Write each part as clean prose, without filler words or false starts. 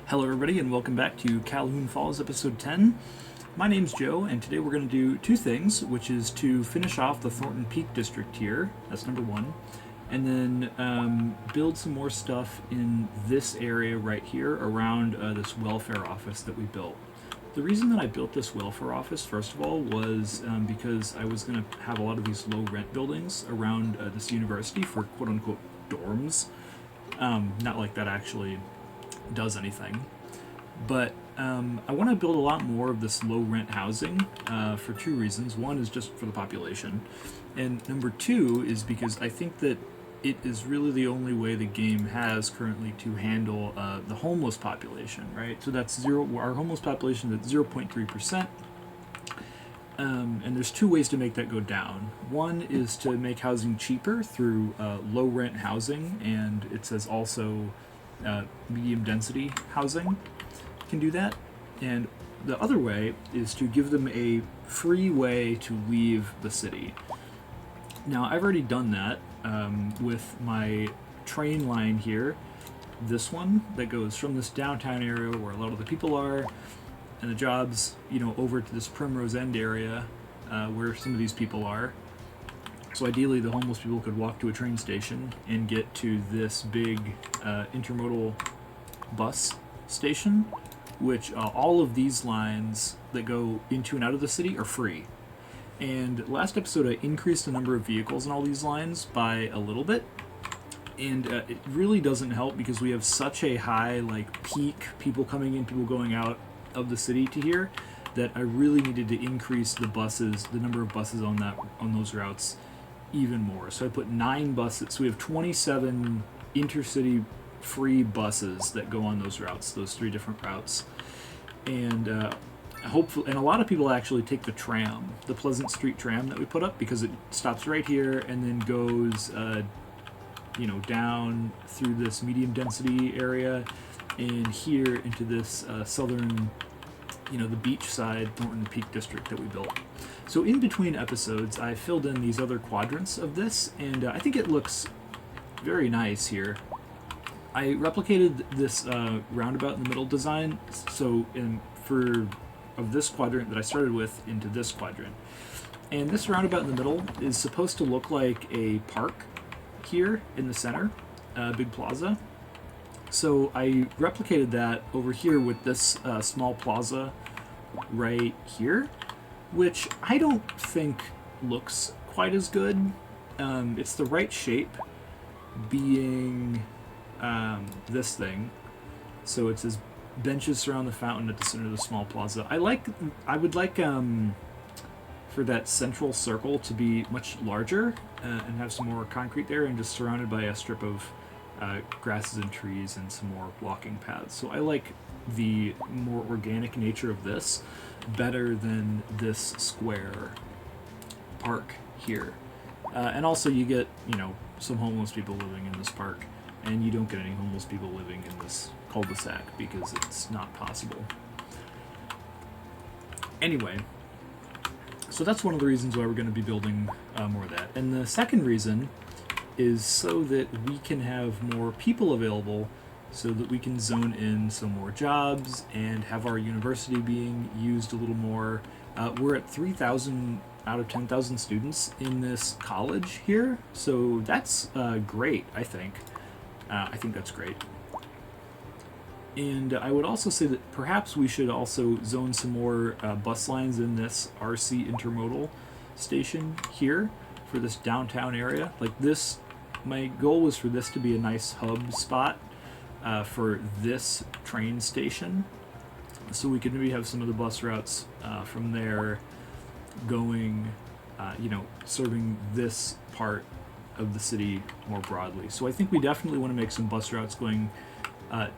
Hello everybody and welcome back to Calhoun Falls episode 10. My name's Joe and today we're going to do two things, which is to finish off the Thornton Peak district here, that's number one, and then build some more stuff in this area right here around this welfare office that we built. The reason that I built this welfare office, first of all, was because I was going to have a lot of these low rent buildings around this university for quote unquote dorms. Not like that actually does anything, but I want to build a lot more of this low rent housing for two reasons. One is just for the population, and number two is because I think that it is really the only way the game has currently to handle the homeless population, right? So that's our homeless population is at 0.3%. And there's two ways to make that go down. One is to make housing cheaper through low rent housing, and it says also medium density housing can do that. And the other way is to give them a free way to leave the city. Now, I've already done that with my train line here, this one that goes from this downtown area where a lot of the people are and the jobs, over to this Primrose End area where some of these people are. So ideally, the homeless people could walk to a train station and get to this big intermodal bus station, which all of these lines that go into and out of the city are free. And last episode, I increased the number of vehicles in all these lines by a little bit. And it really doesn't help because we have such a high peak, people coming in, people going out of the city to here, that I really needed to increase the number of buses on those routes even more. So I put 9 buses. So we have 27 intercity free buses that go on those routes, those 3 different routes. And hopefully, and a lot of people actually take the tram, the Pleasant Street tram that we put up, because it stops right here and then goes down through this medium density area and here into this southern, the beachside Thornton Peak district that we built. So in between episodes, I filled in these other quadrants of this, and I think it looks very nice here. I replicated this roundabout in the middle design, so of this quadrant that I started with into this quadrant. And this roundabout in the middle is supposed to look like a park here in the center, big plaza. So I replicated that over here with this small plaza right here, which I don't think looks quite as good. It's the right shape, being this thing. So it says benches surround the fountain at the center of the small plaza. I would like for that central circle to be much larger and have some more concrete there, and just surrounded by a strip of grasses and trees and some more walking paths. So I like the more organic nature of this better than this square park here. And also you get, some homeless people living in this park, and you don't get any homeless people living in this cul-de-sac because it's not possible. Anyway, so that's one of the reasons why we're going to be building more of that. And the second reason is so that we can have more people available, so that we can zone in some more jobs and have our university being used a little more. We're at 3,000 out of 10,000 students in this college here, so that's great, I think. I think that's great. And I would also say that perhaps we should also zone some more bus lines in this RC intermodal station here for this downtown area. Like this, my goal was for this to be a nice hub spot for this train station, so we could maybe have some of the bus routes from there going, serving this part of the city more broadly. So I think we definitely want to make some bus routes going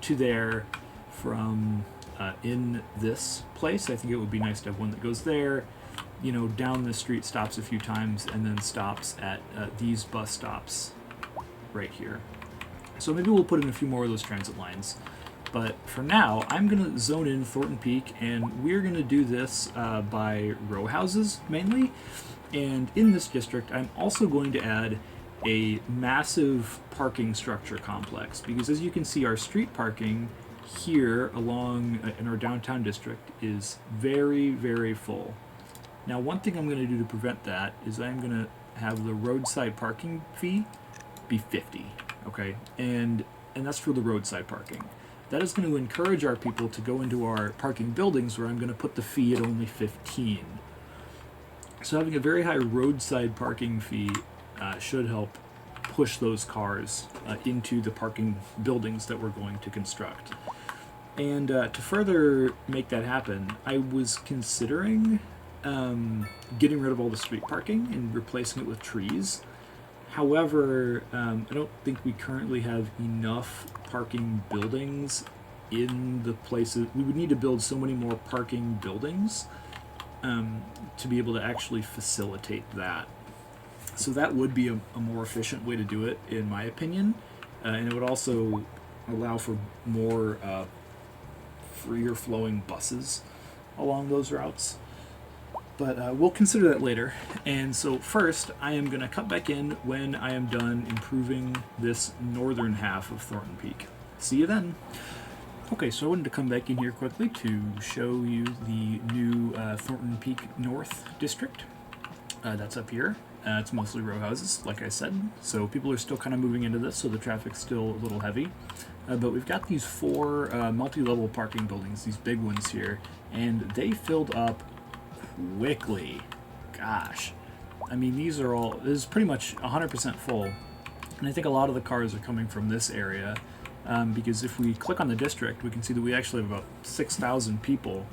to there from in this place. I think it would be nice to have one that goes there, down the street, stops a few times, and then stops at these bus stops right here. So maybe we'll put in a few more of those transit lines. But for now, I'm going to zone in Thornton Peak, and we're going to do this by row houses mainly. And in this district, I'm also going to add a massive parking structure complex, because as you can see, our street parking here along in our downtown district is very, very full. Now, one thing I'm going to do to prevent that is I'm going to have the roadside parking fee be 50, okay? And that's for the roadside parking. That is going to encourage our people to go into our parking buildings where I'm going to put the fee at only 15. So having a very high roadside parking fee should help push those cars into the parking buildings that we're going to construct. And to further make that happen, I was considering getting rid of all the street parking and replacing it with trees. However, I don't think we currently have enough parking buildings in the places. We would need to build so many more parking buildings to be able to actually facilitate that. So that would be a more efficient way to do it, in my opinion, and it would also allow for more freer flowing buses along those routes. But we'll consider that later. And so first, I am going to cut back in when I am done improving this northern half of Thornton Peak. See you then. Okay, so I wanted to come back in here quickly to show you the new Thornton Peak North District. That's up here. It's mostly row houses, like I said. So people are still kind of moving into this, so the traffic's still a little heavy. But we've got these 4 multi-level parking buildings, these big ones here, and they filled up quickly. Gosh. I mean, this is pretty much 100% full. And I think a lot of the cars are coming from this area. Because if we click on the district, we can see that we actually have about 6,000 people,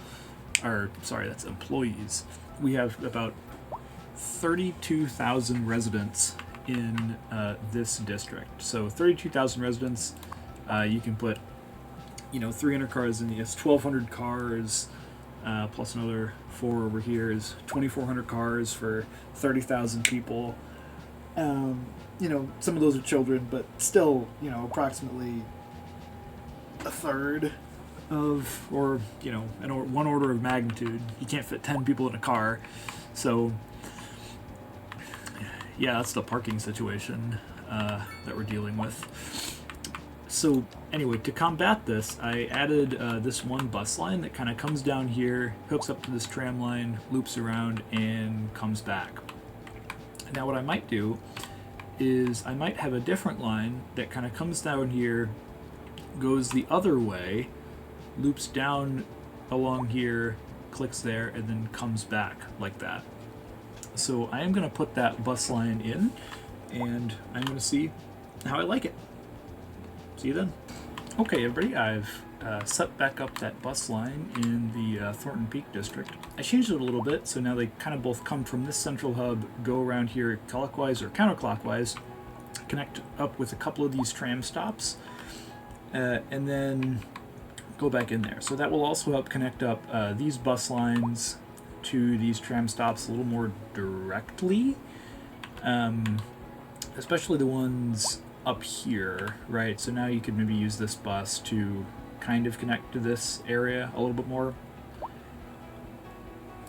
that's employees. We have about 32,000 residents in this district. So 32,000 residents, you can put, 300 cars in. It's 1,200 cars, plus another 4 over here is 2,400 cars for 30,000 people. Some of those are children, but still, approximately a third of, or one order of magnitude. You can't fit 10 people in a car. So yeah, that's the parking situation that we're dealing with. So anyway, to combat this, I added this one bus line that kind of comes down here, hooks up to this tram line, loops around, and comes back. Now what I might do is I might have a different line that kind of comes down here, goes the other way, loops down along here, clicks there, and then comes back like that. So I am going to put that bus line in, and I'm going to see how I like it. See you then. Okay, everybody, I've set back up that bus line in the Thornton Peak District. I changed it a little bit, so now they kind of both come from this central hub, go around here clockwise or counterclockwise, connect up with a couple of these tram stops, and then go back in there. So that will also help connect up these bus lines to these tram stops a little more directly, especially the ones up here, right? So now you could maybe use this bus to kind of connect to this area a little bit more.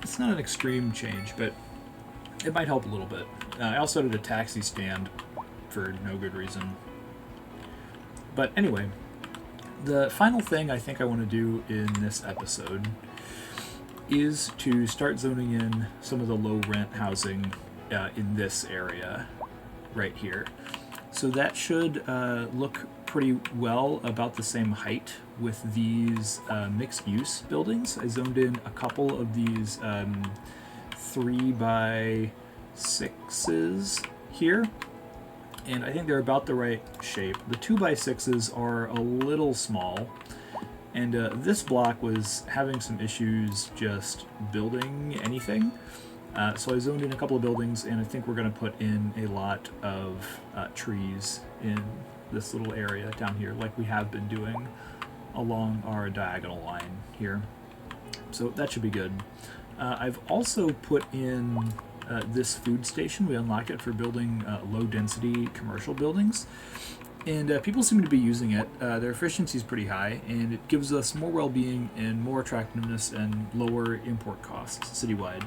It's not an extreme change, but it might help a little bit. I also added a taxi stand for no good reason. But anyway, the final thing I think I want to do in this episode is to start zoning in some of the low rent housing in this area right here. So that should look pretty well about the same height with these mixed use buildings. I zoned in a couple of these 3x6s here, and I think they're about the right shape. The 2x6s are a little small, and this block was having some issues just building anything. So I zoned in a couple of buildings, and I think we're going to put in a lot of trees in this little area down here, like we have been doing along our diagonal line here. So that should be good. I've also put in this food station. We unlocked it for building low-density commercial buildings, and people seem to be using it. Their efficiency is pretty high, and it gives us more well-being and more attractiveness and lower import costs citywide.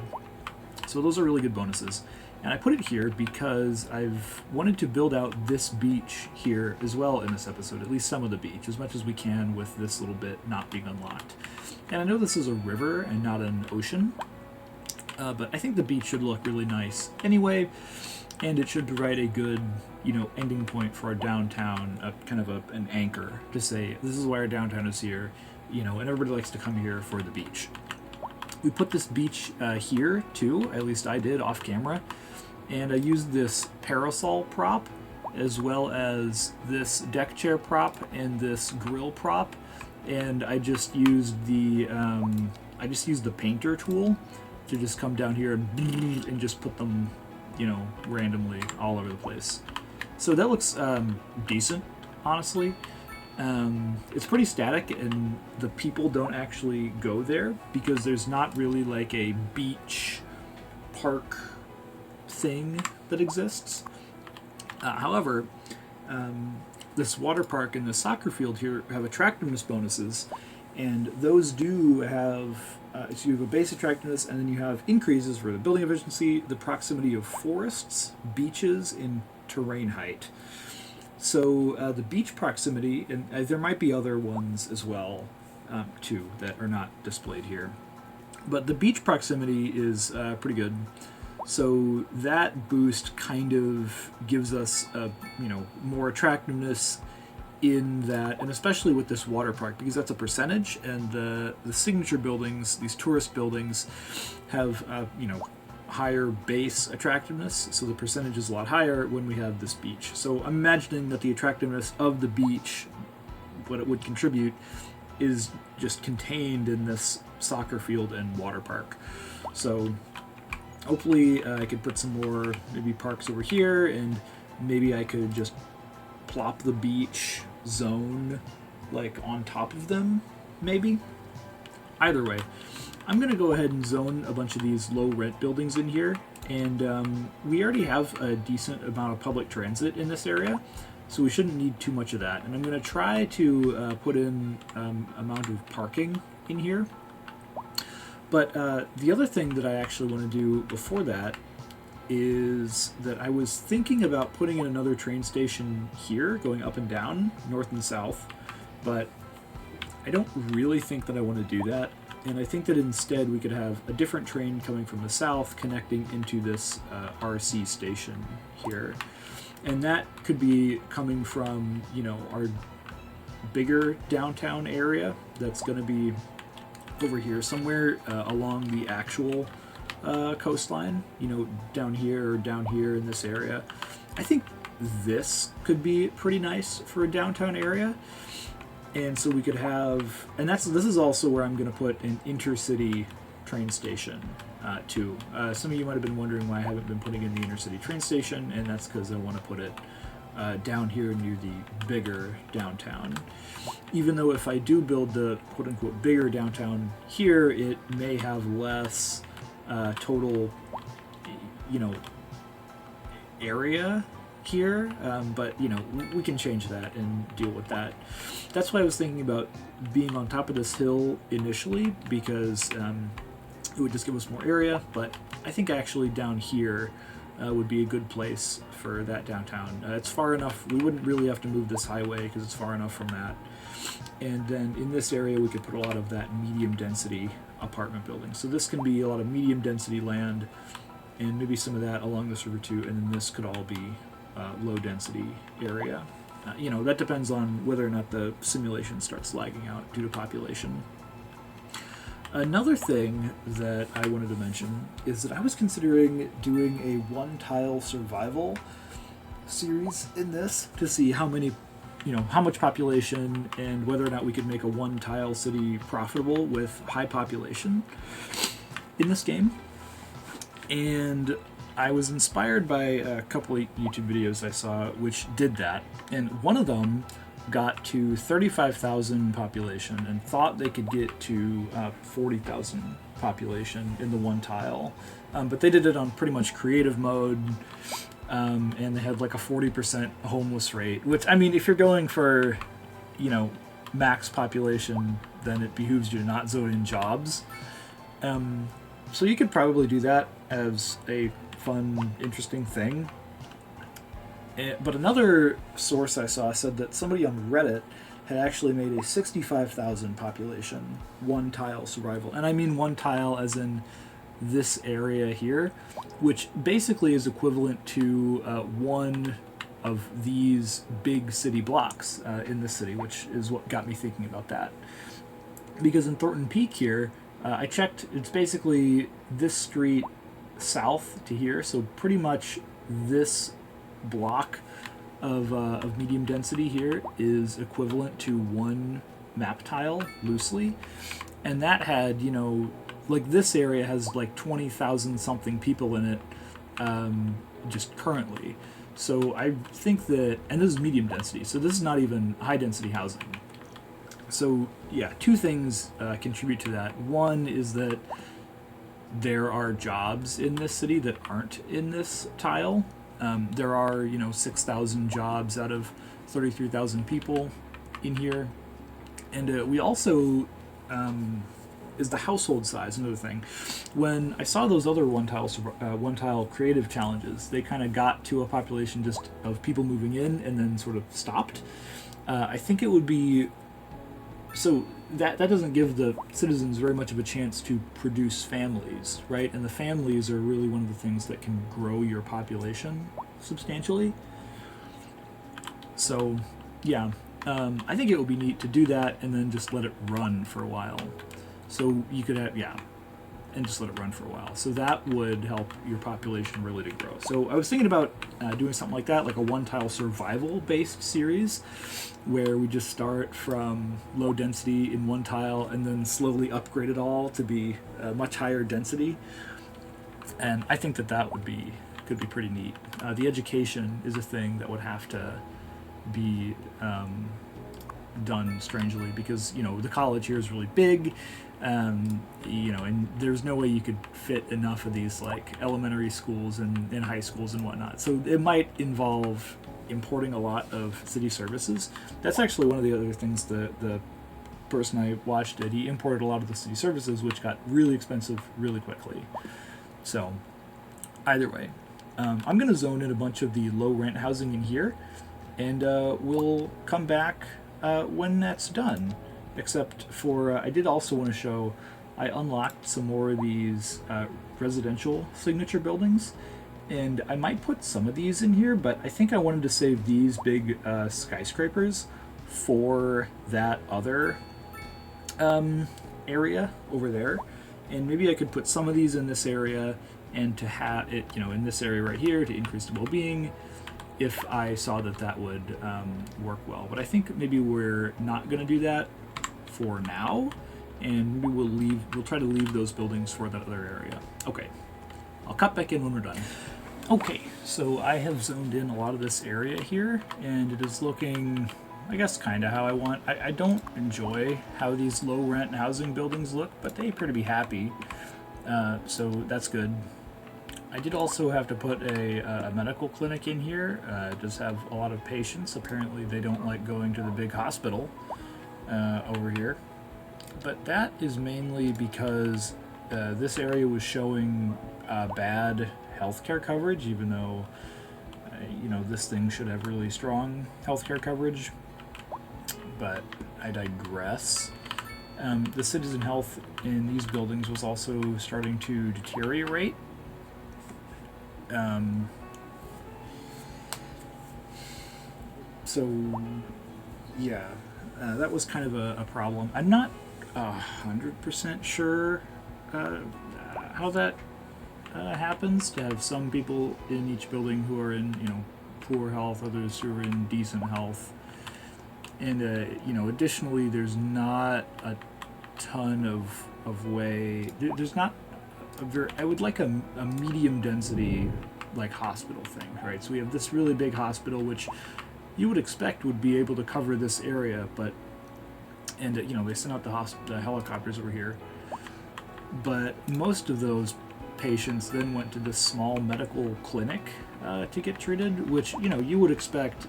So those are really good bonuses. And I put it here because I've wanted to build out this beach here as well in this episode, at least some of the beach, as much as we can with this little bit not being unlocked. And I know this is a river and not an ocean, but I think the beach should look really nice anyway, and it should provide a good, ending point for our downtown, kind of an anchor to say, this is why our downtown is here, and everybody likes to come here for the beach. We put this beach here, too, at least I did, off camera, and I used this parasol prop, as well as this deck chair prop and this grill prop, and I just used the painter tool to just come down here and just put them, randomly all over the place. So that looks decent, honestly. It's pretty static, and the people don't actually go there because there's not really like a beach park thing that exists. However, this water park and the soccer field here have attractiveness bonuses, and those do have so you have a base attractiveness, and then you have increases for the building efficiency, the proximity of forests, beaches, and terrain height. So the beach proximity, and there might be other ones as well, too, that are not displayed here. But the beach proximity is pretty good. So that boost kind of gives us, more attractiveness in that, and especially with this water park, because that's a percentage, and the signature buildings, these tourist buildings, have, higher base attractiveness, so the percentage is a lot higher when we have this beach. So I'm imagining that the attractiveness of the beach, what it would contribute, is just contained in this soccer field and water park. So hopefully I could put some more maybe parks over here, and maybe I could just plop the beach zone like on top of them, maybe. Either way, I'm going to go ahead and zone a bunch of these low rent buildings in here, and we already have a decent amount of public transit in this area, so we shouldn't need too much of that. And I'm going to try to put in amount of parking in here. But the other thing that I actually want to do before that is that I was thinking about putting in another train station here, going up and down, north and south, but I don't really think that I want to do that. And I think that instead we could have a different train coming from the south connecting into this RC station here. And that could be coming from, our bigger downtown area that's going to be over here somewhere along the actual coastline, down here or down here in this area. I think this could be pretty nice for a downtown area. And so we could have, and this is also where I'm going to put an intercity train station too. Some of you might have been wondering why I haven't been putting in the intercity train station, and that's because I want to put it down here near the bigger downtown. Even though if I do build the quote-unquote bigger downtown here, it may have less total, area here, but we can change that and deal with that. That's why I was thinking about being on top of this hill initially, because it would just give us more area, but I think actually down here would be a good place for that downtown. It's far enough, we wouldn't really have to move this highway because it's far enough from that. And then in this area we could put a lot of that medium density apartment buildings. So this can be a lot of medium density land, and maybe some of that along this river too, and then this could all be low density area. That depends on whether or not the simulation starts lagging out due to population. Another thing that I wanted to mention is that I was considering doing a one-tile survival series in this to see how many, how much population and whether or not we could make a one-tile city profitable with high population in this game. And I was inspired by a couple of YouTube videos I saw which did that, and one of them got to 35,000 population and thought they could get to 40,000 population in the one tile, but they did it on pretty much creative mode, and they had like a 40% homeless rate, which, I mean, if you're going for, max population, then it behooves you to not zone in jobs. So you could probably do that as a fun, interesting thing. But another source I saw said that somebody on Reddit had actually made a 65,000 population one tile survival. And I mean one tile as in this area here, which basically is equivalent to one of these big city blocks in this city, which is what got me thinking about that. Because in Thornton Peak here, I checked, it's basically this street south to here, so pretty much this block of medium density here is equivalent to one map tile, loosely. And that had, like this area has like 20,000 something people in it just currently. So I think that, and this is medium density, so this is not even high density housing. So yeah, two things contribute to that. One is that there are jobs in this city that aren't in this tile. There are, 6,000 jobs out of 33,000 people in here. And we also, is the household size another thing. When I saw those other one tile creative challenges, they kind of got to a population just of people moving in and then sort of stopped. I think it would be, so that doesn't give the citizens very much of a chance to produce families, right? And the families are really one of the things that can grow your population substantially. So, yeah, I think it would be neat to do that and then just let it run for a while. So you could have, and just let it run for a while. So that would help your population really to grow. So I was thinking about doing something like that, like a one-tile survival-based series, where we just start from low density in one tile and then slowly upgrade it all to be much higher density. And I think that could be pretty neat. The education is a thing that would have to be done strangely because, the college here is really big. And there's no way you could fit enough of these like elementary schools and high schools and whatnot. So it might involve importing a lot of city services. That's actually one of the other things the person I watched did. He imported a lot of the city services, which got really expensive really quickly. So either way, I'm going to zone in a bunch of the low rent housing in here, and we'll come back when that's done. Except for, I did also want to show, I unlocked some more of these residential signature buildings, and I might put some of these in here, but I think I wanted to save these big skyscrapers for that other area over there, and maybe I could put some of these in this area, and to have it, in this area right here to increase the well-being, if I saw that would work well. But I think maybe we're not going to do that for now, and maybe we'll try to leave those buildings for that other area. Okay, I'll cut back in when we're done. Okay, so I have zoned in a lot of this area here, and it is looking, I guess, kind of how I want. I don't enjoy how these low rent housing buildings look, but they appear to be happy, so that's good. I did also have to put a medical clinic in here. It does have a lot of patients. Apparently they don't like going to the big hospital over here. But that is mainly because this area was showing bad healthcare coverage, even though, this thing should have really strong healthcare coverage. But I digress. The citizen health in these buildings was also starting to deteriorate. So, yeah, that was kind of a problem. I'm not 100% sure how that happens, to have some people in each building who are in, poor health, others who are in decent health. And, additionally, there's not a ton of way, there's not I would like a medium density like hospital thing, right? So we have this really big hospital, which you would expect would be able to cover this area, but they sent out the helicopters over here, but most of those patients then went to this small medical clinic to get treated, which you would expect.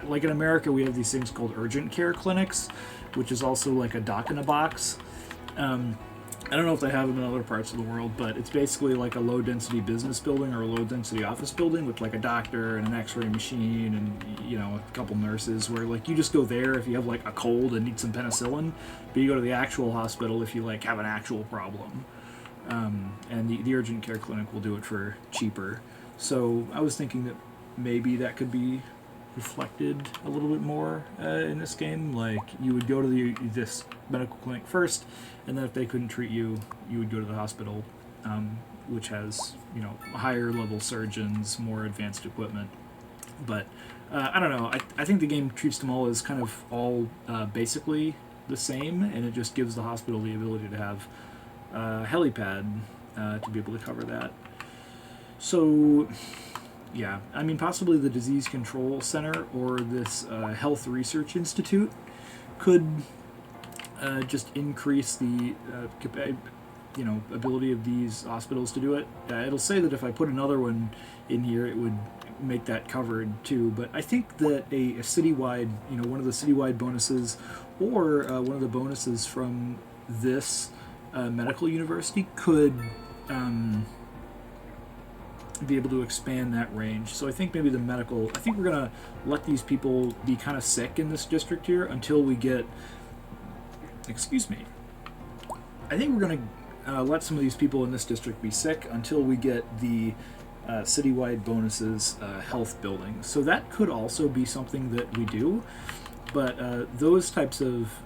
Like in America, we have these things called urgent care clinics, which is also like a doc in a box. I don't know if they have them in other parts of the world, but it's basically like a low-density business building or a low-density office building with like a doctor and an X-ray machine and a couple nurses. Where like you just go there if you have like a cold and need some penicillin, but you go to the actual hospital if you like have an actual problem. And the urgent care clinic will do it for cheaper. So I was thinking that maybe that could be reflected a little bit more in this game. Like you would go to this medical clinic first, and then if they couldn't treat you, you would go to the hospital, which has higher level surgeons, more advanced equipment. But I don't know. I think the game treats them all as kind of all basically the same, and it just gives the hospital the ability to have a helipad to be able to cover that. So yeah, I mean, possibly the Disease Control Center or this Health Research Institute could just increase the ability of these hospitals to do it. It'll say that if I put another one in here, it would make that covered too. But I think that a citywide, one of the citywide bonuses or one of the bonuses from this medical university could be able to expand that range. So I think maybe I think we're going to let these people be kind of sick in this district here until we get, excuse me, I think we're going to let some of these people in this district be sick until we get the citywide bonuses health buildings. So that could also be something that we do, but those types of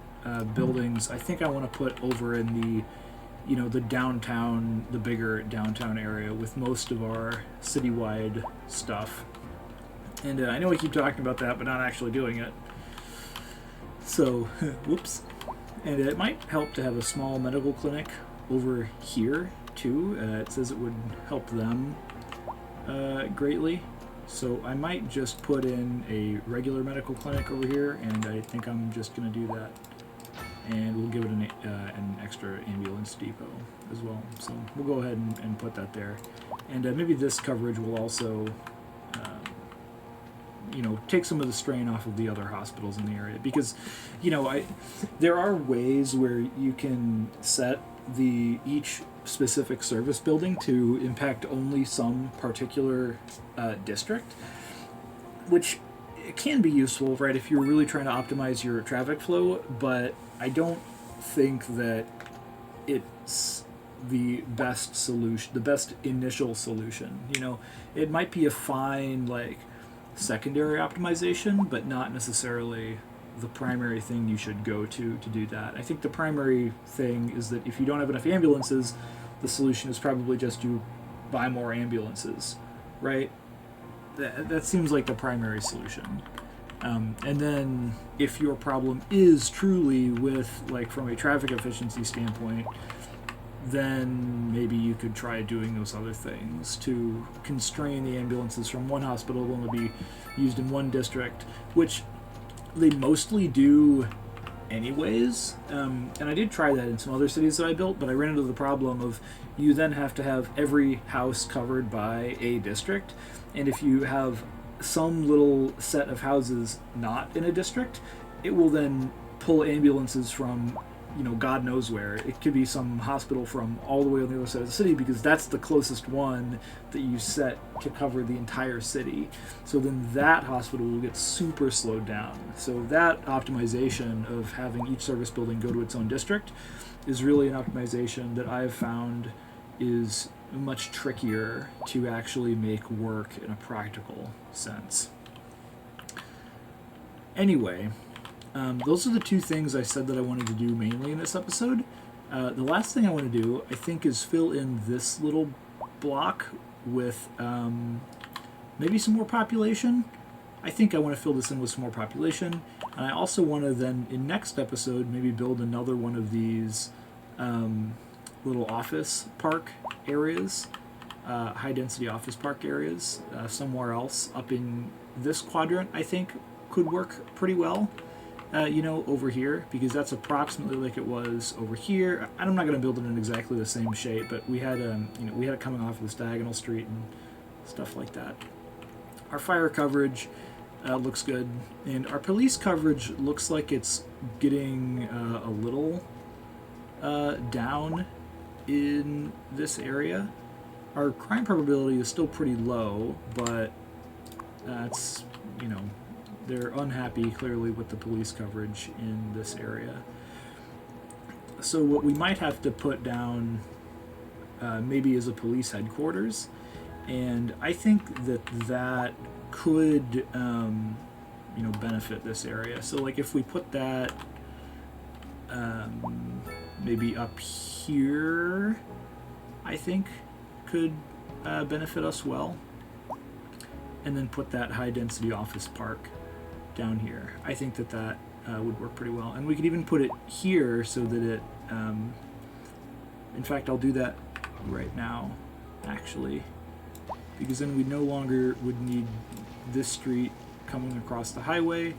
buildings I think I want to put over in the the downtown, the bigger downtown area with most of our citywide stuff. And I know we keep talking about that, but not actually doing it. So, whoops. And it might help to have a small medical clinic over here, too. It says it would help them greatly. So I might just put in a regular medical clinic over here, and I think I'm just going to do that. And we'll give it an extra ambulance depot as well. So we'll go ahead and put that there. And maybe this coverage will also, take some of the strain off of the other hospitals in the area. Because, there are ways where you can set each specific service building to impact only some particular district, which it can be useful, right, if you're really trying to optimize your traffic flow, but I don't think that it's the best solution, the best initial solution. It might be a fine, secondary optimization, but not necessarily the primary thing you should go to do that. I think the primary thing is that if you don't have enough ambulances, the solution is probably just to buy more ambulances, right? That seems like the primary solution. And then if your problem is truly with, from a traffic efficiency standpoint, then maybe you could try doing those other things to constrain the ambulances from one hospital to only be used in one district, which they mostly do anyways. And I did try that in some other cities that I built, but I ran into the problem of you then have to have every house covered by a district, and if you have some little set of houses not in a district, it will then pull ambulances from God knows where. It could be some hospital from all the way on the other side of the city, because that's the closest one that you set to cover the entire city. So then that hospital will get super slowed down. So that optimization of having each service building go to its own district is really an optimization that I've found is much trickier to actually make work in a practical sense. Anyway, those are the two things I said that I wanted to do mainly in this episode. The last thing I want to do, I think, is fill in this little block with maybe some more population. I think I want to fill this in with some more population. And I also want to then, in next episode, maybe build another one of these little office park areas, high-density office park areas, somewhere else up in this quadrant, I think, could work pretty well. Over here, because that's approximately like it was over here. I'm not going to build it in exactly the same shape, but we had it coming off of this diagonal street and stuff like that. Our fire coverage looks good, and our police coverage looks like it's getting a little down. in this area. Our crime probability is still pretty low, but it's, you know, they're unhappy clearly with the police coverage in this area. So what we might have to put down maybe is a police headquarters, and I think that could benefit this area. So like if we put that maybe up here, I think could benefit us well, and then put that high density office park down here. I think that would work pretty well, and we could even put it here so that it in fact I'll do that right now actually, because then we no longer would need this street coming across the highway,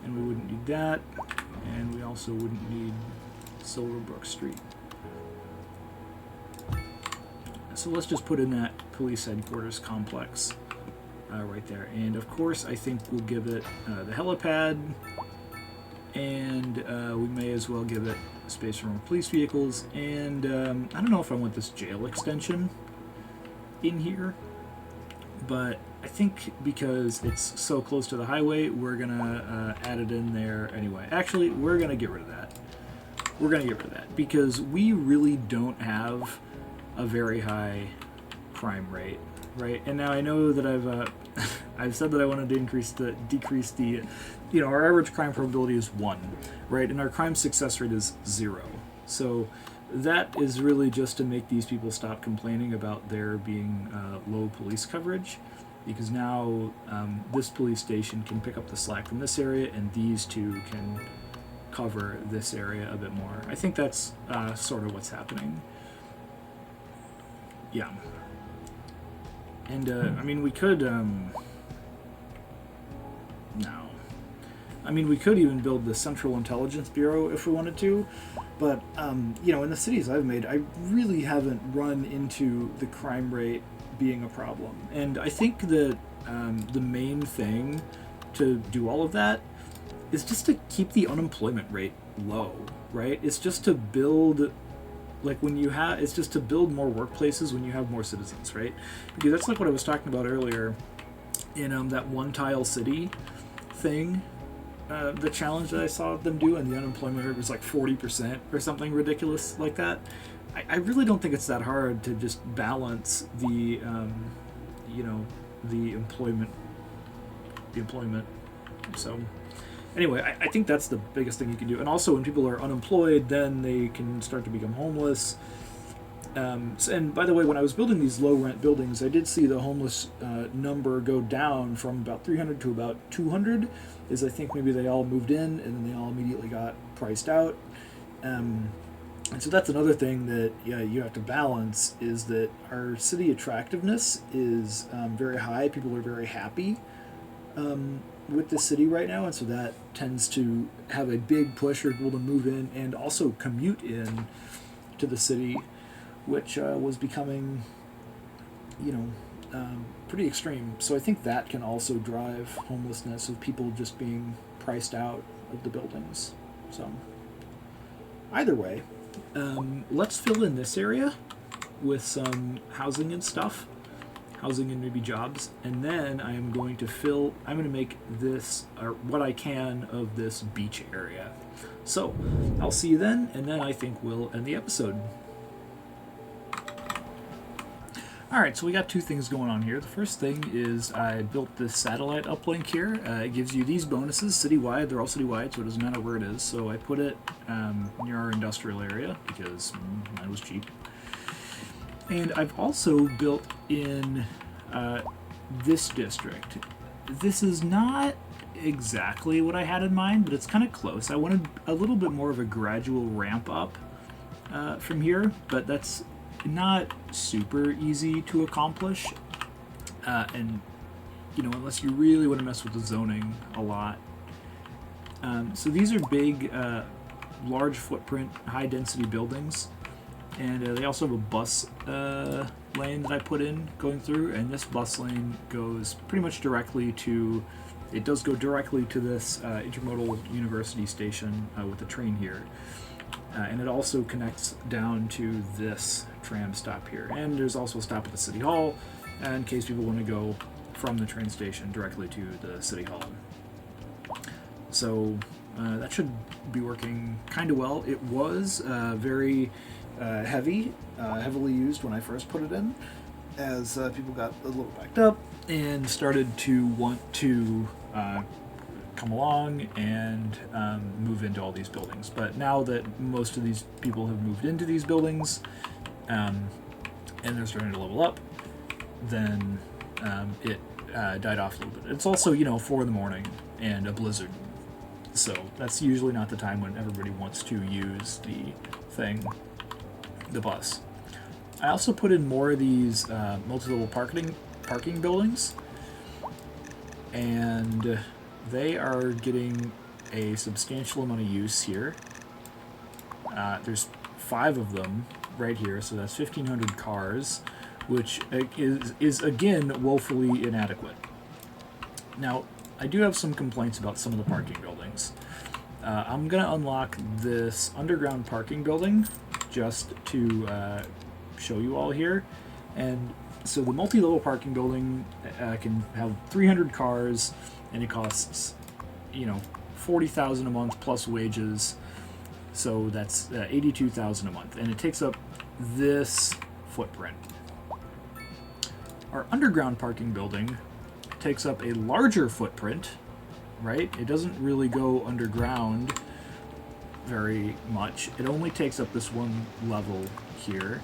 and we wouldn't need that, and we also wouldn't need Silverbrook Street. So let's just put in that police headquarters complex right there, and of course I think we'll give it the helipad, and we may as well give it space for more police vehicles, and I don't know if I want this jail extension in here, but I think because it's so close to the highway, we're gonna add it in there anyway. Actually, we're gonna get rid of that. We're gonna get rid of that because we really don't have a very high crime rate, right? And now I know that I've said that I wanted to decrease the, our average crime probability is 1, right? And our crime success rate is 0. So that is really just to make these people stop complaining about there being low police coverage, because now this police station can pick up the slack from this area, and these two can cover this area a bit more. I think that's sort of what's happening. Yeah. And, we could, we could even build the Central Intelligence Bureau if we wanted to, but, in the cities I've made, I really haven't run into the crime rate being a problem. And I think that the main thing to do all of that is just to keep the unemployment rate low, right? It's just to build... it's just to build more workplaces when you have more citizens, right? Because that's like what I was talking about earlier in that one tile city thing, the challenge that I saw them do, and the unemployment rate was like 40% or something ridiculous like that. I really don't think it's that hard to just balance the employment. So anyway, I think that's the biggest thing you can do. And also, when people are unemployed, then they can start to become homeless. And by the way, when I was building these low-rent buildings, I did see the homeless number go down from about 300 to about 200, is I think maybe they all moved in, and then they all immediately got priced out. And so that's another thing that you have to balance, is that our city attractiveness is very high. People are very happy with the city right now, and so that tends to have a big push for people to move in and also commute in to the city, which was becoming pretty extreme. So I think that can also drive homelessness, of people just being priced out of the buildings. So either way, let's fill in this area with some housing and stuff, housing and maybe jobs, and then I'm going to make this, or what I can, of this beach area. So I'll see you then, and then I think we'll end the episode. Alright, so we got two things going on here. The first thing is I built this satellite uplink here. It gives you these bonuses citywide. They're all citywide, so it doesn't matter where it is. So I put it near our industrial area because mine was cheap. And I've also built in this district. This is not exactly what I had in mind, but it's kind of close. I wanted a little bit more of a gradual ramp up from here, but that's not super easy to accomplish, and unless you really want to mess with the zoning a lot. So these are big, large footprint, high density buildings, and they also have a bus lane that I put in going through, and this bus lane goes pretty much directly to, it does go directly to this intermodal university station with the train here. And it also connects down to this tram stop here. And there's also a stop at the City Hall in case people want to go from the train station directly to the City Hall. So that should be working kind of well. It was very heavily used when I first put it in, as people got a little backed up and started to want to come along and move into all these buildings. But now that most of these people have moved into these buildings and they're starting to level up, then it died off a little bit. It's also, 4 in the morning and a blizzard, so that's usually not the time when everybody wants to use the bus. I also put in more of these multi-level parking buildings, and they are getting a substantial amount of use here. There's 5 of them right here, so that's 1,500 cars, which is again woefully inadequate. Now, I do have some complaints about some of the parking buildings. I'm going to unlock this underground parking building just to show you all here. And so the multi-level parking building can have 300 cars, and it costs, $40,000 a month plus wages. So that's $82,000 a month, and it takes up this footprint. Our underground parking building takes up a larger footprint, right? It doesn't really go underground very much. It only takes up this one level here,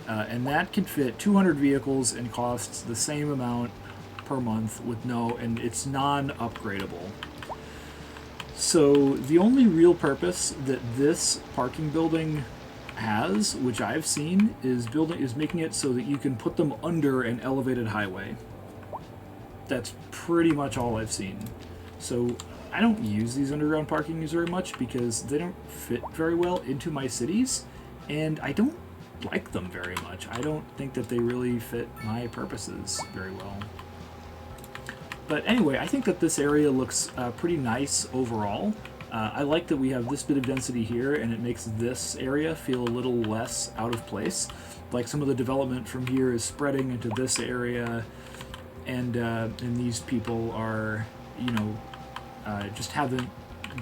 and that can fit 200 vehicles and costs the same amount per month and it's non-upgradable. So the only real purpose that this parking building has, which I've seen, is making it so that you can put them under an elevated highway. That's pretty much all I've seen. So I don't use these underground parkings very much because they don't fit very well into my cities, and I don't like them very much. I don't think that they really fit my purposes very well. But anyway, I think that this area looks pretty nice overall. I like that we have this bit of density here, and it makes this area feel a little less out of place. Like some of the development from here is spreading into this area, and these people are, just haven't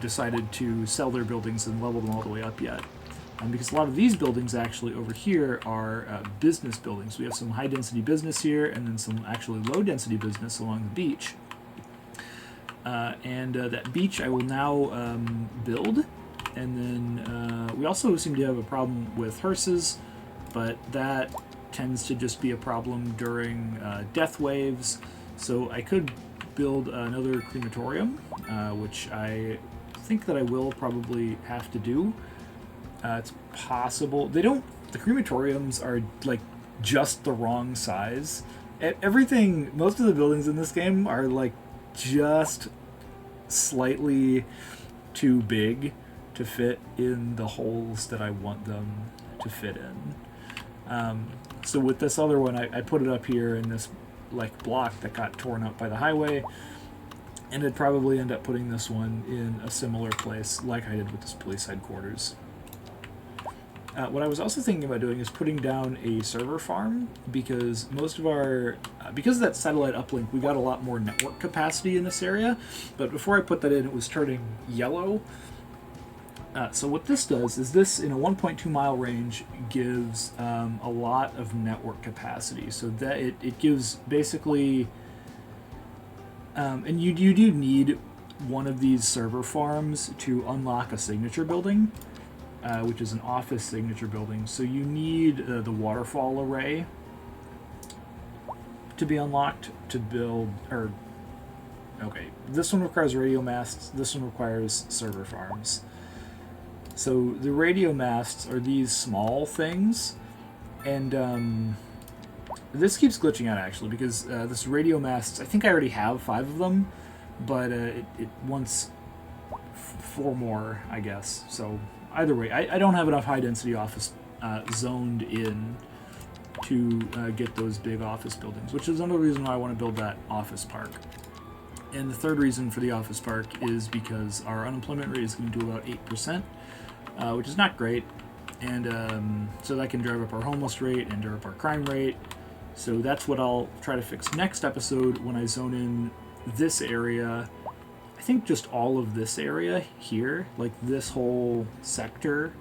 decided to sell their buildings and level them all the way up yet. Because a lot of these buildings actually over here are business buildings. We have some high density business here, and then some actually low density business along the beach. And that beach I will now build, and then we also seem to have a problem with hearses, but that tends to just be a problem during death waves. So I could build another crematorium, which I think that I will probably have to do. It's possible. The crematoriums are like just the wrong size. Most of the buildings in this game are like just slightly too big to fit in the holes that I want them to fit in. So with this other one, I put it up here in this like block that got torn up by the highway, and I'd probably end up putting this one in a similar place like I did with this police headquarters. What I was also thinking about doing is putting down a server farm, because because of that satellite uplink, we got a lot more network capacity in this area. But before I put that in, it was turning yellow. So what this does is this, in a 1.2 mile range, gives a lot of network capacity. So that it gives basically, and you do need one of these server farms to unlock a signature building. Which is an office signature building. So you need the waterfall array to be unlocked to build, this one requires radio masts, this one requires server farms. So the radio masts are these small things, and this keeps glitching out actually, because this radio masts, I think I already have 5 of them, but it wants 4 more, I guess. So either way, I don't have enough high-density office zoned in to get those big office buildings, which is another reason why I want to build that office park. And the third reason for the office park is because our unemployment rate is going to about 8%, which is not great. And so that can drive up our homeless rate and drive up our crime rate. So that's what I'll try to fix next episode when I zone in this area. I think just all of this area here, like this whole sector,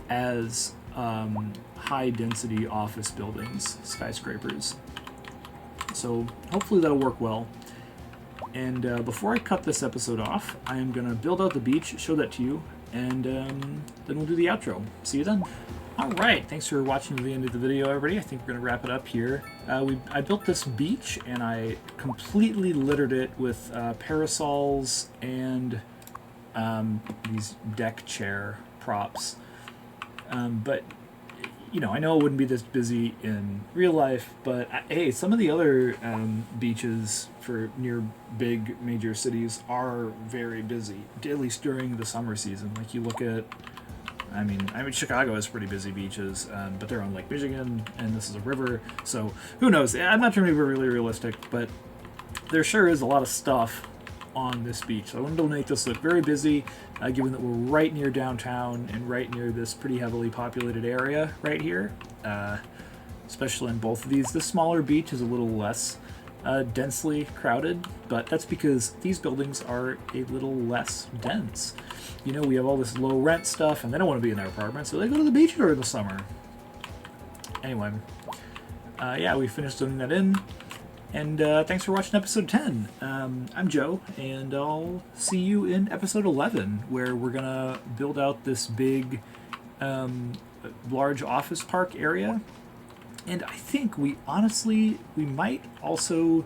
as high density office buildings, skyscrapers. So hopefully that'll work well. And before I cut this episode off, I am going to build out the beach, show that to you, and then we'll do the outro. See you then. Alright, thanks for watching to the end of the video, everybody. I think we're going to wrap it up here. I built this beach, and I completely littered it with parasols and these deck chair props. But, you know, I know it wouldn't be this busy in real life, but hey, some of the other beaches for near big major cities are very busy, at least during the summer season. Like you look at, I mean, Chicago has pretty busy beaches, but they're on Lake Michigan, and this is a river, so who knows? I'm not trying to be really realistic, but there sure is a lot of stuff on this beach. So I wanted to make this look very busy, given that we're right near downtown and right near this pretty heavily populated area right here, especially in both of these. The smaller beach is a little less densely crowded, but that's because these buildings are a little less dense. You know, we have all this low rent stuff, and they don't want to be in their apartment, so they go to the beach during the summer. Anyway, yeah, we finished zoning that in. And thanks for watching episode 10. I'm Joe, and I'll see you in episode 11, where we're going to build out this big, large office park area. And I think we might also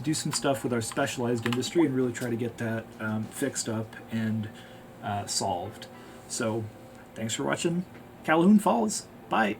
do some stuff with our specialized industry and really try to get that fixed up and solved. So thanks for watching Calhoun Falls. Bye.